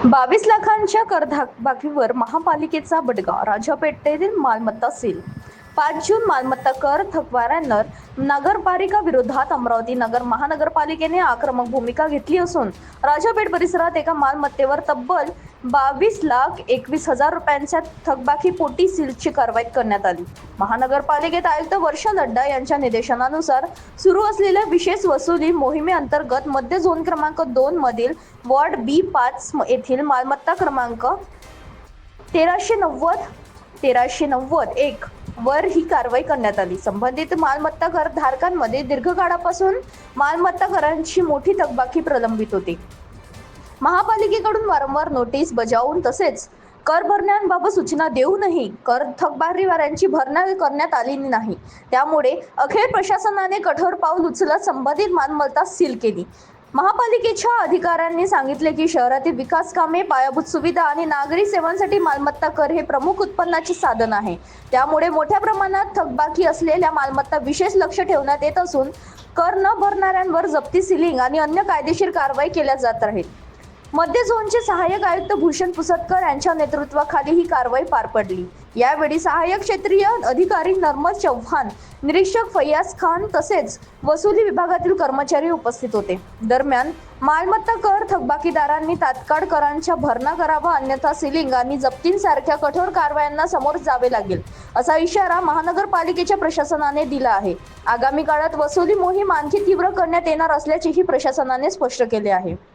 22 लाखांच्या करथकबाकीवर महापालिकेचा बडगा, राजापेठेतील मालमत्ता सील. 5 जून मालमत्ता कर थकवाऱ्यांवर नगरपालिका विरोधात अमरावती नगर महानगरपालिकेने आक्रमक भूमिका घेतली असून राजापेठ परिसरात एका मालमत्तेवर तब्बल 22,21,000 रुपयांच्या थकबाकी पोटी सीलची कारवाई करण्यात आली. महानगरपालिकेत आयुक्त वर्षा नड्डा यांच्या निर्देशनानुसार सुरू असलेल्या विशेष वसुली मोहिमेअंतर्गत मध्य झोन क्रमांक 2 मधील वॉर्ड B5 येथील मालमत्ता क्रमांक 1390-1390-1 वर ही कारवाई करण्यात आली. संबंधित मालमत्ता कर धारकांमध्ये दीर्घकाळापासून मालमत्ता करांची मोठी थकबाकी प्रलंबित होती. महापालिकेकडून वारंवार नोटीस बजावून तसेच कर भरण्याबाबत सूचना देऊनही कर थकबाकीवाऱ्यांची भरणा करण्यात आली नाही. त्यामुळे अखेर प्रशासनाने कठोर पाऊल उचलत संबंधित मालमत्ता सील केली. महापालिकेच्या अधिकाऱ्यांनी सांगितले की शहरातील विकास कामे, पायाभूत सुविधा आणि नागरी सेवांसाठी मालमत्ता कर हे प्रमुख उत्पन्नाचे साधन आहे. त्यामुळे मोठ्या प्रमाणात थकबाकी असलेल्या मालमत्ता विशेष लक्ष ठेवण्यात येत असून कर न भरणाऱ्यांवर जप्ती, सीलिंग आणि अन्य कायदेशीर कारवाई केल्या जात राहील. मध्य झोनचे सहाय्यक आयुक्त भूषण पुसतकर यांच्या नेतृत्वाखाली ही कारवाई पार पडली. यावेळी सहाय्यक क्षेत्रीय अधिकारी नर्मद चव्हाण, निरीक्षक फैयाज खान तसेच वसुली विभागातील कर्मचारी उपस्थित होते. दरम्यान मालमत्ता कर थकबाकीदारांनी तात्काळ करांच्या भरणा करावा, अन्यथा सीलिंग आणि जप्तींसारख्या कठोर कारवायांना समोर जावे लागेल असा इशारा महानगरपालिकेच्या प्रशासनाने दिला आहे. आगामी काळात वसुली मोहीम आणखी तीव्र करण्यात येणार असल्याचेही प्रशासनाने स्पष्ट केले आहे.